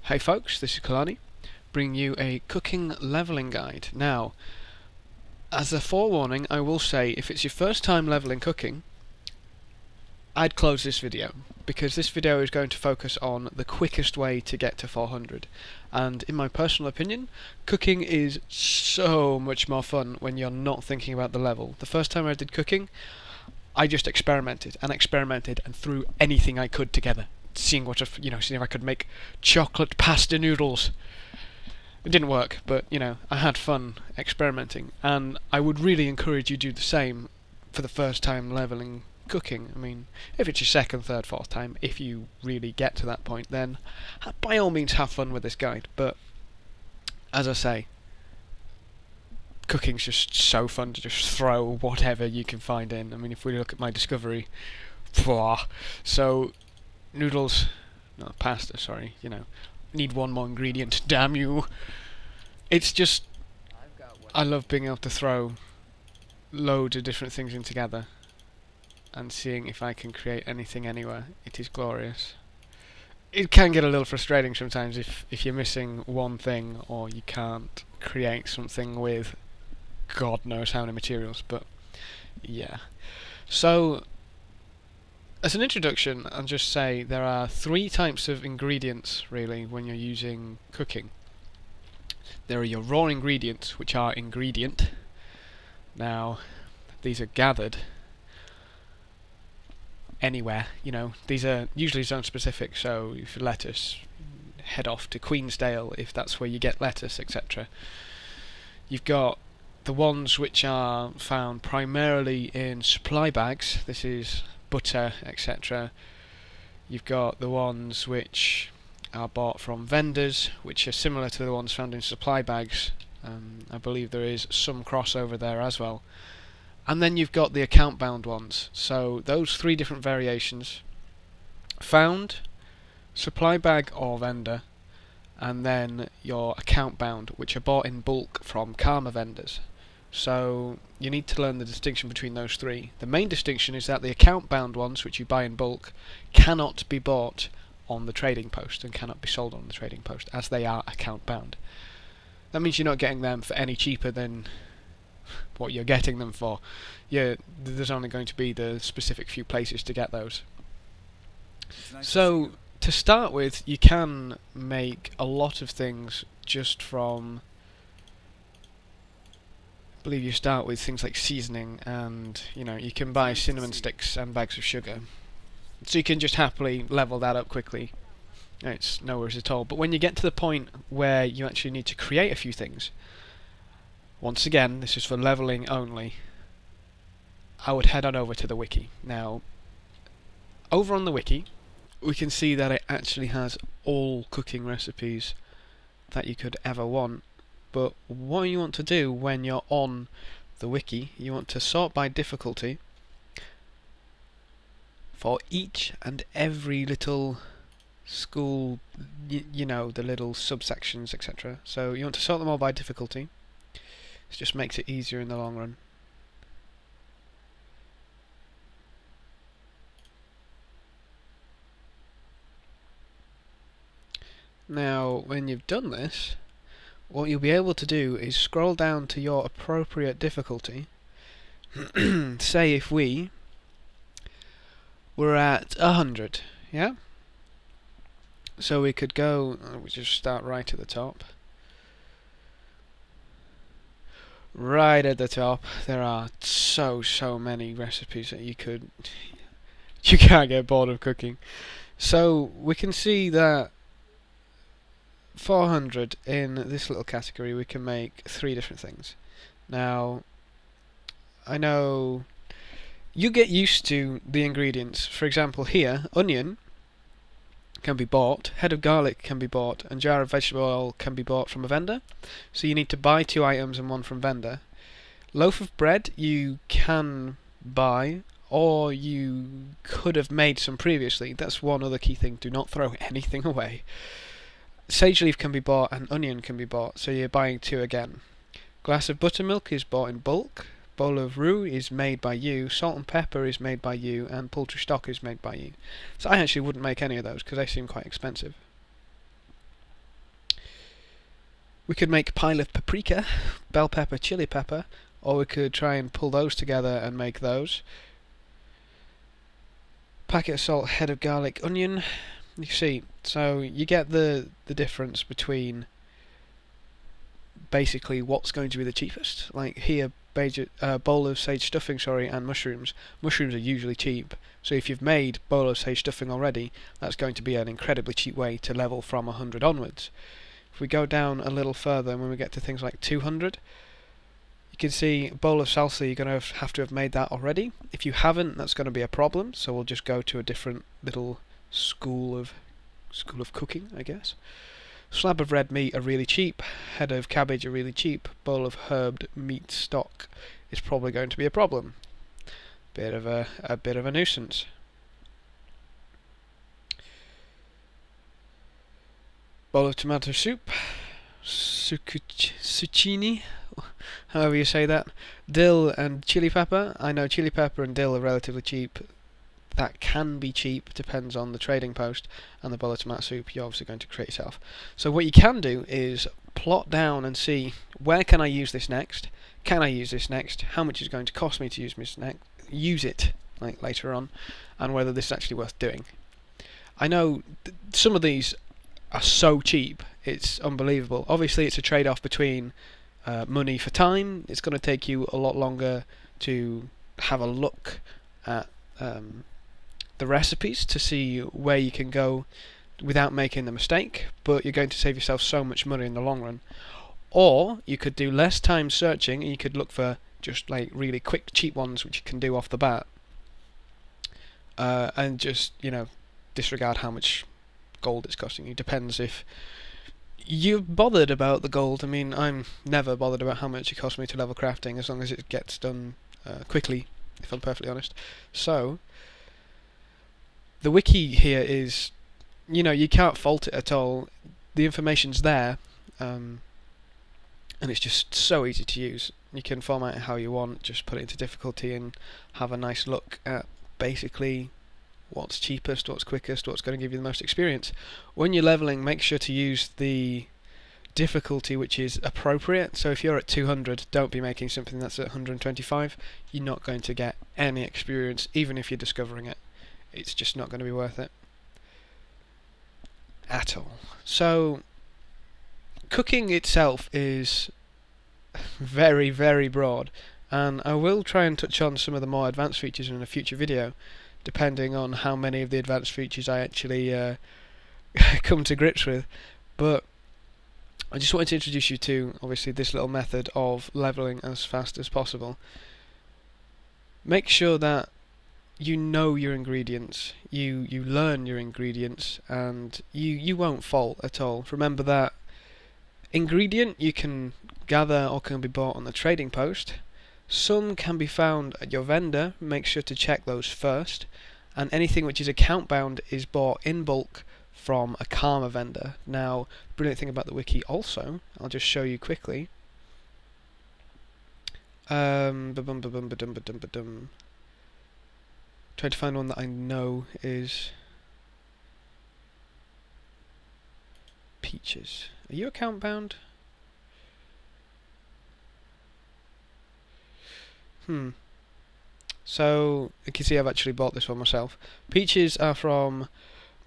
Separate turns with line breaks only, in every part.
Hey folks, this is Kelani, bringing you a cooking leveling guide. Now, as a forewarning, I will say if it's your first time leveling cooking, I'd close this video, because this video is going to focus on the quickest way to get to 400. And in my personal opinion, cooking is so much more fun when you're not thinking about the level. The first time I did cooking, I just experimented and threw anything I could together, seeing if I could make chocolate pasta noodles. It didn't work, but I had fun experimenting, and I would really encourage you to do the same for the first time leveling cooking. I mean, if it's your second, third, fourth time, if you really get to that point, then by all means have fun with this guide. But as I say, cooking's just so fun to just throw whatever you can find in. I mean, if we look at my discovery, so noodles, no, pasta, sorry, need one more ingredient, damn you. It's just, I love being able to throw loads of different things in together and seeing if I can create anything anywhere. It is glorious. It can get a little frustrating sometimes if you're missing one thing or you can't create something with God knows how many materials, but yeah. So, as an introduction, I'll just say there are three types of ingredients, really, when you're using cooking. There are your raw ingredients, which are ingredient. Now, these are gathered anywhere, these are usually zone specific, so if lettuce, head off to Queensdale if that's where you get lettuce, etc. You've got the ones which are found primarily in supply bags, this is butter, etc. You've got the ones which are bought from vendors, which are similar to the ones found in supply bags. I believe there is some crossover there as well. And then you've got the account bound ones. So those three different variations: found, supply bag or vendor, and then your account bound, which are bought in bulk from Karma vendors. So you need to learn the distinction between those three. The main distinction is that the account bound ones, which you buy in bulk, cannot be bought on the trading post and cannot be sold on the trading post, as they are account bound. That means you're not getting them for any cheaper than what you're getting them for. There's only going to be the specific few places to get those. So to start with, you can make a lot of things just from, I believe you start with things like seasoning, and you can buy cinnamon sticks and bags of sugar, so you can just happily level that up quickly. It's no worries at all. But when you get to the point where you actually need to create a few things, once again, this is for leveling only, I would head on over to the wiki. Now, over on the wiki, we can see that it actually has all cooking recipes that you could ever want. But what you want to do when you're on the wiki, you want to sort by difficulty for each and every little school, the little subsections, etc. So you want to sort them all by difficulty. It just makes it easier in the long run. Now, when you've done this, what you'll be able to do is scroll down to your appropriate difficulty. Say if we were at 100, yeah? So we could go, we just start right at the top. Right at the top, there are so many recipes that you can't get bored of cooking. So we can see that 400 in this little category, we can make three different things. Now, I know you get used to the ingredients. For example, here, onion can be bought, head of garlic can be bought, and jar of vegetable oil can be bought from a vendor. So you need to buy 2 items and one from vendor. Loaf of bread you can buy, or you could have made some previously. That's one other key thing. Do not throw anything away. Sage leaf can be bought and onion can be bought, so you're buying 2 again. Glass of buttermilk is bought in bulk. Bowl of roux is made by you, salt and pepper is made by you, and poultry stock is made by you. So I actually wouldn't make any of those because they seem quite expensive. We could make pile of paprika, bell pepper, chili pepper, or we could try and pull those together and make those. Packet of salt, head of garlic, onion. You see, so you get the difference between basically what's going to be the cheapest. Like here, bowl of sage stuffing, and mushrooms. Mushrooms are usually cheap, so if you've made bowl of sage stuffing already, that's going to be an incredibly cheap way to level from 100 onwards. If we go down a little further, when we get to things like 200, you can see a bowl of salsa, you're going to have made that already. If you haven't, that's going to be a problem, so we'll just go to a different little school of cooking, I guess. Slab of red meat are really cheap, head of cabbage are really cheap, bowl of herbed meat stock is probably going to be a problem. Bit of a nuisance. Bowl of tomato soup, zucchini, however you say that. Dill and chili pepper. I know chili pepper and dill are relatively cheap. That can be cheap, depends on the trading post, and the bowl of tomato soup you're obviously going to create yourself. So what you can do is plot down and see, where can I use this next? Can I use this next? How much is it going to cost me to use it like later on, and whether this is actually worth doing. I know some of these are so cheap, it's unbelievable. Obviously it's a trade-off between money for time. It's going to take you a lot longer to have a look at the recipes to see where you can go without making the mistake, but you're going to save yourself so much money in the long run. Or you could do less time searching and you could look for just like really quick cheap ones which you can do off the bat, and just disregard how much gold it's costing you. Depends if you're bothered about the gold. I mean, I'm never bothered about how much it costs me to level crafting as long as it gets done quickly, if I'm perfectly honest. So the wiki here is, you can't fault it at all. The information's there, and it's just so easy to use. You can format it how you want, just put it into difficulty and have a nice look at basically what's cheapest, what's quickest, what's going to give you the most experience. When you're leveling, make sure to use the difficulty which is appropriate. So if you're at 200, don't be making something that's at 125. You're not going to get any experience, even if you're discovering it. It's just not going to be worth it at all. So cooking itself is very, very broad, and I will try and touch on some of the more advanced features in a future video, depending on how many of the advanced features I actually come to grips with. But I just wanted to introduce you to, obviously, this little method of leveling as fast as possible. Make sure that you know your ingredients, you learn your ingredients, and you won't fault at all. Remember that ingredient you can gather or can be bought on the trading post. Some can be found at your vendor. Make sure to check those first. And anything which is account bound is bought in bulk from a Karma vendor. Now, the brilliant thing about the wiki also, I'll just show you quickly. Trying to find one that I know is Peaches. Are you account bound? So you can see I've actually bought this one myself. Peaches are from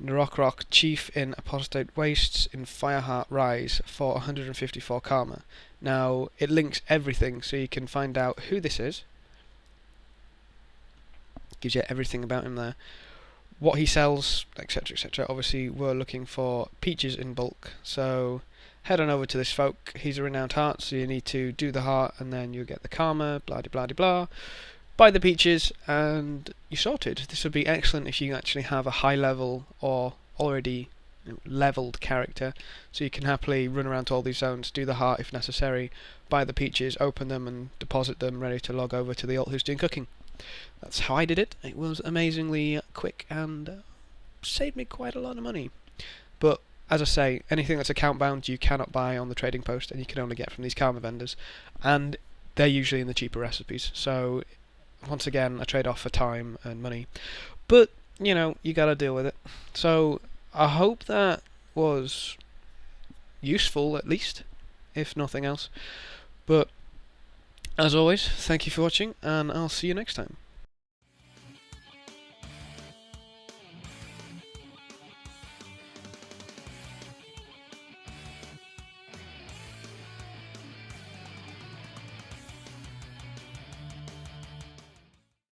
Narok Chief in Apostate Wastes in Fireheart Rise for 154 Karma. Now it links everything, so you can find out who this is. Gives you everything about him there, what he sells, etc, etc. Obviously we're looking for peaches in bulk, so head on over to this folk. He's a renowned heart, so you need to do the heart and then you'll get the karma, blah de blah de blah. Buy the peaches and you're sorted. This would be excellent if you actually have a high level or already leveled character, so you can happily run around to all these zones, do the heart if necessary, buy the peaches, open them and deposit them ready to log over to the alt who's doing cooking. That's how I did it. It was amazingly quick and saved me quite a lot of money. But as I say, anything that's account bound you cannot buy on the trading post, and you can only get from these Karma vendors, and they're usually in the cheaper recipes. So once again, a trade-off for time and money. But you gotta deal with it. So I hope that was useful, at least. if nothing else. But as always, thank you for watching, and I'll see you next time.